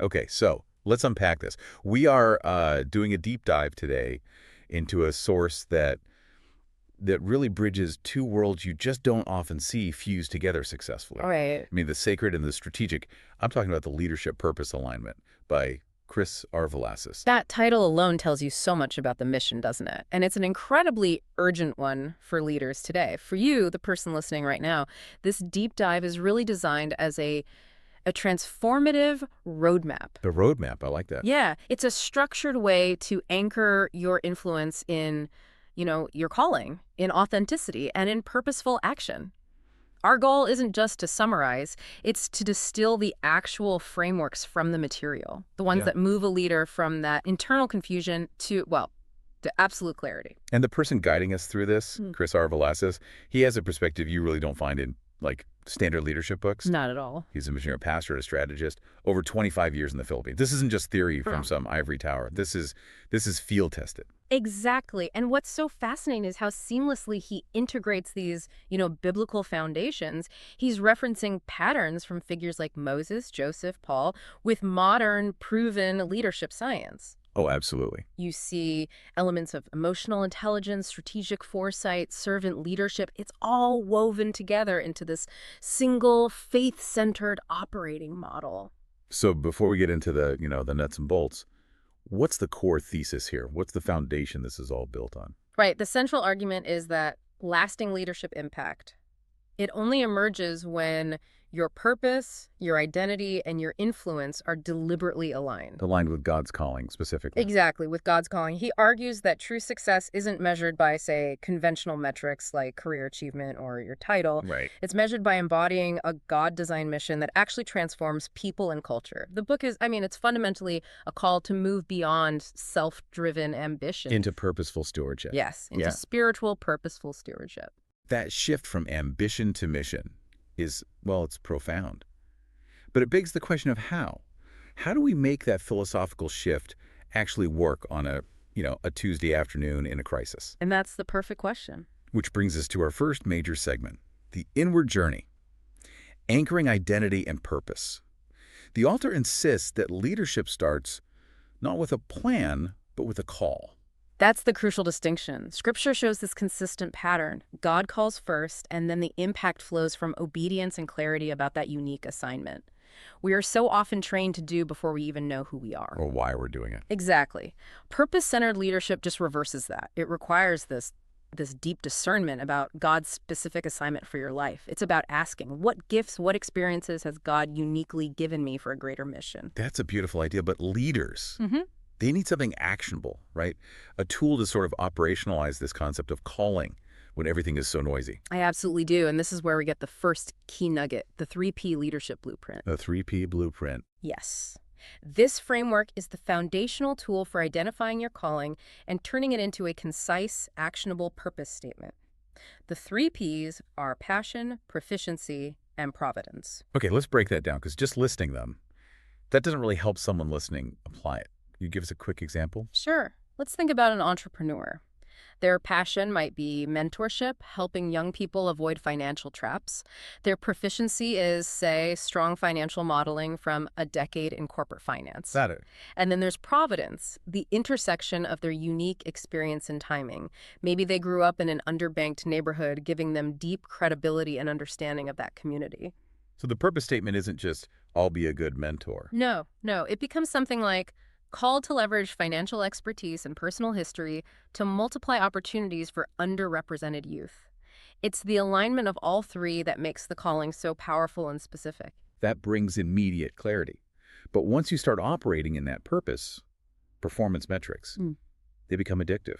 Okay, so let's unpack this. We are doing a deep dive today into a source that really bridges two worlds you just don't often see fused together successfully. All right. I mean, the sacred and the strategic. I'm talking about the leadership purpose alignment by Chris Arvelasis. That title alone tells you so much about the mission, doesn't it? And it's an incredibly urgent one for leaders today. For you, the person listening right now, this deep dive is really designed as a transformative roadmap. The roadmap, I like that. Yeah, it's a structured way to anchor your influence in, your calling, in authenticity, and in purposeful action. Our goal isn't just to summarize, it's to distill the actual frameworks from the material, the ones Yeah. that move a leader from that internal confusion to, well, to absolute clarity. And the person guiding us through this, Hmm. Chris Arvelasis, he has a perspective you really don't find in, like, standard leadership books. Not at all. He's a missionary pastor, a strategist, over 25 years in the Philippines. This isn't just theory from Huh. some ivory tower. This is field tested. Exactly. And what's so fascinating is how seamlessly he integrates these, biblical foundations. He's referencing patterns from figures like Moses, Joseph, Paul, with modern, proven leadership science. Oh, absolutely. You see elements of emotional intelligence, strategic foresight, servant leadership. It's all woven together into this single, faith-centered operating model. So before we get into the nuts and bolts, what's the core thesis here? What's the foundation this is all built on? Right. The central argument is that lasting leadership impact, it only emerges when your purpose, your identity, and your influence are deliberately aligned. Aligned with God's calling specifically. Exactly, with God's calling. He argues that true success isn't measured by, say, conventional metrics like career achievement or your title. Right. It's measured by embodying a God-designed mission that actually transforms people and culture. The book is, it's fundamentally a call to move beyond self-driven ambition. Into purposeful stewardship. Yes, into Yeah. spiritual, purposeful stewardship. That shift from ambition to mission is, well, it's profound. But it begs the question of how. How do we make that philosophical shift actually work on a Tuesday afternoon in a crisis? And that's the perfect question. Which brings us to our first major segment, the inward journey, anchoring identity and purpose. The author insists that leadership starts not with a plan, but with a call. That's the crucial distinction. Scripture shows this consistent pattern. God calls first, and then the impact flows from obedience and clarity about that unique assignment. We are so often trained to do before we even know who we are. Or why we're doing it. Exactly. Purpose-centered leadership just reverses that. It requires this deep discernment about God's specific assignment for your life. It's about asking, what gifts, what experiences has God uniquely given me for a greater mission? That's a beautiful idea, but leaders, Mm-hmm. they need something actionable, right? A tool to sort of operationalize this concept of calling when everything is so noisy. I absolutely do. And this is where we get the first key nugget, the 3P leadership blueprint. The 3P blueprint. Yes. This framework is the foundational tool for identifying your calling and turning it into a concise, actionable purpose statement. The 3 Ps are passion, proficiency, and providence. Okay, let's break that down, because just listing them, that doesn't really help someone listening apply it. Can you give us a quick example? Sure. Let's think about an entrepreneur. Their passion might be mentorship, helping young people avoid financial traps. Their proficiency is, say, strong financial modeling from a decade in corporate finance. Got it. And then there's providence, the intersection of their unique experience and timing. Maybe they grew up in an underbanked neighborhood, giving them deep credibility and understanding of that community. So the purpose statement isn't just, I'll be a good mentor. No. It becomes something like, called to leverage financial expertise and personal history to multiply opportunities for underrepresented youth. It's the alignment of all three that makes the calling so powerful and specific. That brings immediate clarity. But once you start operating in that purpose, performance metrics, they become addictive.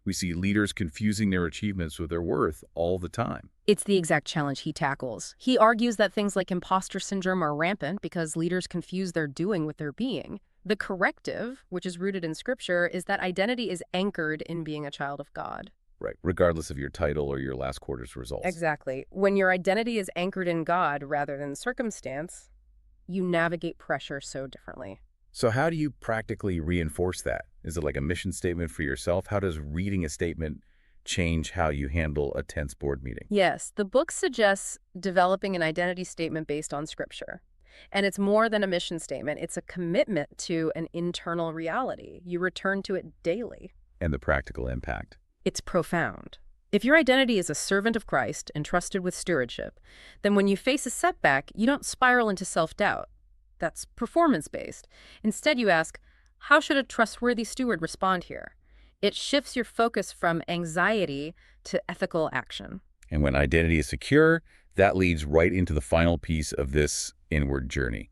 We see leaders confusing their achievements with their worth all the time. It's the exact challenge he tackles. He argues that things like imposter syndrome are rampant because leaders confuse their doing with their being. The corrective, which is rooted in Scripture, is that identity is anchored in being a child of God. Right, regardless of your title or your last quarter's results. Exactly. When your identity is anchored in God rather than circumstance, you navigate pressure so differently. So how do you practically reinforce that? Is it like a mission statement for yourself? How does reading a statement change how you handle a tense board meeting? Yes, the book suggests developing an identity statement based on Scripture. And it's more than a mission statement. It's a commitment to an internal reality. You return to it daily. And the practical impact. It's profound. If your identity is a servant of Christ entrusted with stewardship, then when you face a setback, you don't spiral into self-doubt. That's performance-based. Instead, you ask, how should a trustworthy steward respond here? It shifts your focus from anxiety to ethical action. And when identity is secure, that leads right into the final piece of this inward journey.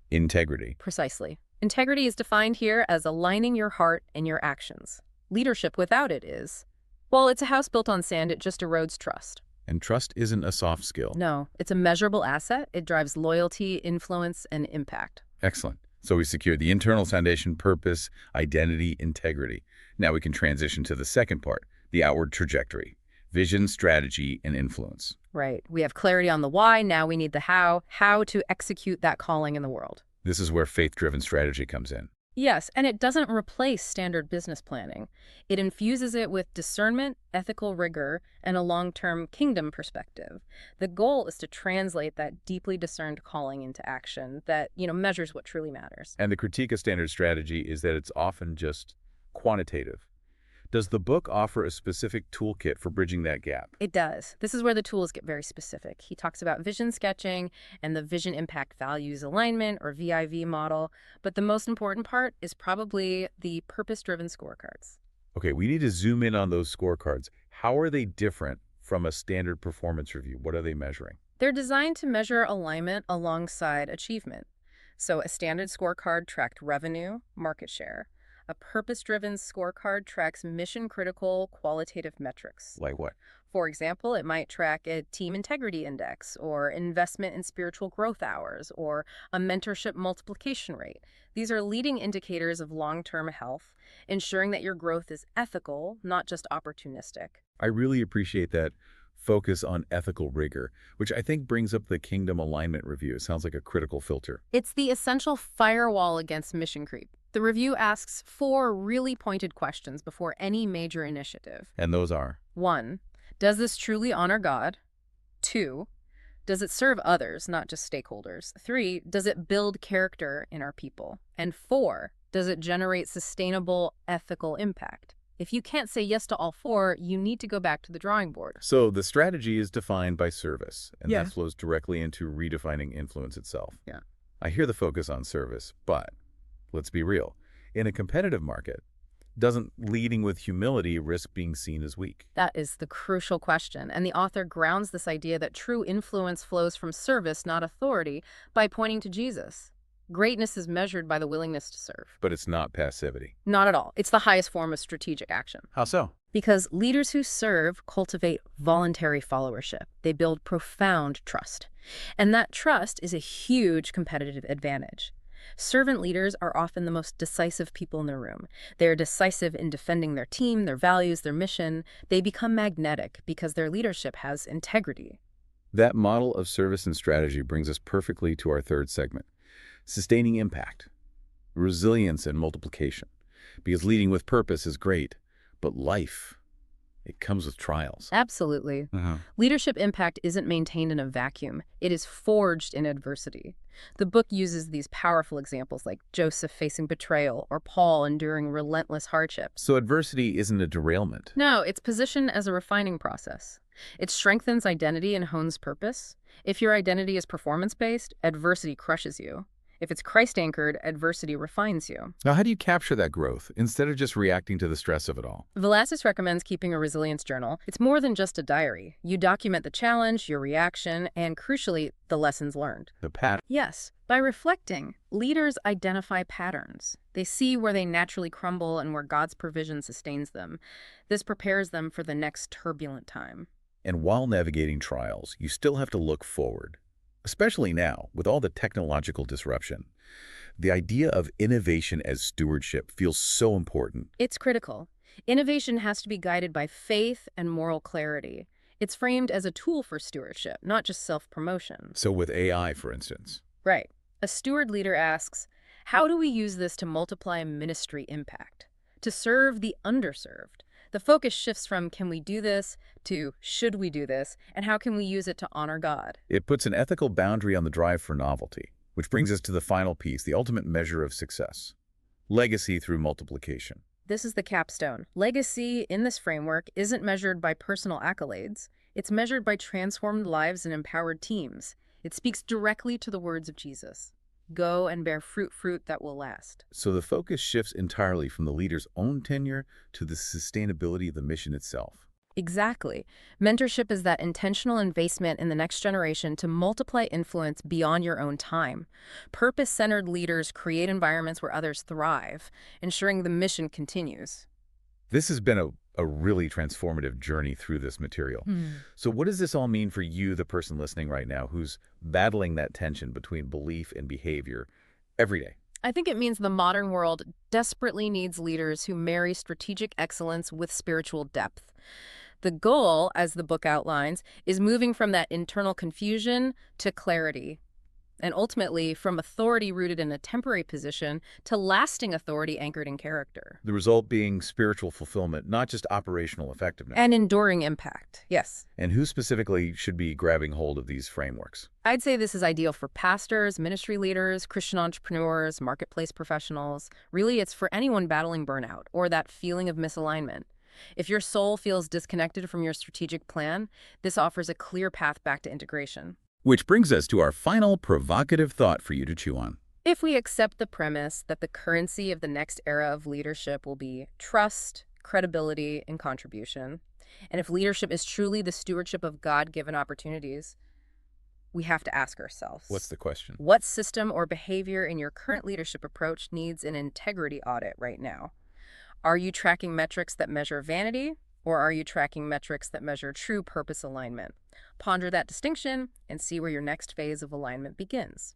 Integrity. Precisely. Integrity is defined here as aligning your heart and your actions. Leadership without it is, well, it's a house built on sand, it just erodes trust. And trust isn't a soft skill. No, it's a measurable asset. It drives loyalty, influence, and impact. Excellent. So we secured the internal foundation, purpose, identity, integrity. Now we can transition to the second part, the outward trajectory, vision, strategy, and influence. Right. We have clarity on the why. Now we need the how to execute that calling in the world. This is where faith-driven strategy comes in. Yes, and it doesn't replace standard business planning. It infuses it with discernment, ethical rigor, and a long-term kingdom perspective. The goal is to translate that deeply discerned calling into action that, measures what truly matters. And the critique of standard strategy is that it's often just quantitative. Does the book offer a specific toolkit for bridging that gap? It does. This is where the tools get very specific. He talks about vision sketching and the vision impact values alignment, or VIV model, but the most important part is probably the purpose-driven scorecards. Okay, we need to zoom in on those scorecards. How are they different from a standard performance review? What are they measuring? They're designed to measure alignment alongside achievement. So a standard scorecard tracked revenue, market share. A purpose-driven scorecard tracks mission-critical qualitative metrics. Like what? For example, it might track a team integrity index, or investment in spiritual growth hours, or a mentorship multiplication rate. These are leading indicators of long-term health, ensuring that your growth is ethical, not just opportunistic. I really appreciate that focus on ethical rigor, which I think brings up the Kingdom Alignment Review. It sounds like a critical filter. It's the essential firewall against mission creep. The review asks 4 really pointed questions before any major initiative. And those are? 1, does this truly honor God? 2, does it serve others, not just stakeholders? 3, does it build character in our people? And 4, does it generate sustainable ethical impact? If you can't say yes to all 4, you need to go back to the drawing board. So the strategy is defined by service, and Yeah. that flows directly into redefining influence itself. Yeah. I hear the focus on service, but let's be real. In a competitive market, doesn't leading with humility risk being seen as weak? That is the crucial question, and the author grounds this idea that true influence flows from service, not authority, by pointing to Jesus. Greatness is measured by the willingness to serve. But it's not passivity. Not at all. It's the highest form of strategic action. How so? Because leaders who serve cultivate voluntary followership. They build profound trust. And that trust is a huge competitive advantage. Servant leaders are often the most decisive people in the room. They're decisive in defending their team, their values, their mission. They become magnetic because their leadership has integrity. That model of service and strategy brings us perfectly to our third segment, sustaining impact, resilience, and multiplication. Because leading with purpose is great, but life, it comes with trials. Absolutely. Leadership impact isn't maintained in a vacuum. It is forged in adversity. The book uses these powerful examples like Joseph facing betrayal or Paul enduring relentless hardships. So adversity isn't a derailment. No, it's positioned as a refining process. It strengthens identity and hones purpose. If your identity is performance-based, adversity crushes you. If it's Christ-anchored, adversity refines you. Now, how do you capture that growth instead of just reacting to the stress of it all? Velazquez recommends keeping a resilience journal. It's more than just a diary. You document the challenge, your reaction, and crucially, the lessons learned. The pattern. Yes. By reflecting, leaders identify patterns. They see where they naturally crumble and where God's provision sustains them. This prepares them for the next turbulent time. And while navigating trials, you still have to look forward. Especially now, with all the technological disruption. The idea of innovation as stewardship feels so important. It's critical. Innovation has to be guided by faith and moral clarity. It's framed as a tool for stewardship, not just self-promotion. So with AI, for instance. Right. A steward leader asks, how do we use this to multiply ministry impact? To serve the underserved? The focus shifts from can we do this to should we do this, and how can we use it to honor God? It puts an ethical boundary on the drive for novelty, Which brings us to the final piece, the ultimate measure of success. Legacy through multiplication. This is the capstone. Legacy in this framework isn't measured by personal accolades. It's measured by transformed lives and empowered teams. It speaks directly to the words of Jesus. Go and bear fruit that will last. So the focus shifts entirely from the leader's own tenure to the sustainability of the mission itself. Exactly. Mentorship is that intentional investment in the next generation to multiply influence beyond your own time. Purpose-centered leaders create environments where others thrive, ensuring the mission continues. This has been a really transformative journey through this material. So what does this all mean for you, the person listening right now, who's battling that tension between belief and behavior every day? I think it means the modern world desperately needs leaders who marry strategic excellence with spiritual depth. The goal, as the book outlines, is moving from that internal confusion to clarity, and ultimately from authority rooted in a temporary position to lasting authority anchored in character. The result being spiritual fulfillment, not just operational effectiveness. And enduring impact, yes. And who specifically should be grabbing hold of these frameworks? I'd say this is ideal for pastors, ministry leaders, Christian entrepreneurs, marketplace professionals. Really, it's for anyone battling burnout or that feeling of misalignment. If your soul feels disconnected from your strategic plan, this offers a clear path back to integration. Which brings us to our final provocative thought for you to chew on. If we accept the premise that the currency of the next era of leadership will be trust, credibility, and contribution, and if leadership is truly the stewardship of God-given opportunities, we have to ask ourselves, What's the question? what system or behavior in your current leadership approach needs an integrity audit right now? Are you tracking metrics that measure vanity, or are you tracking metrics that measure true purpose alignment? Ponder that distinction and see where your next phase of alignment begins.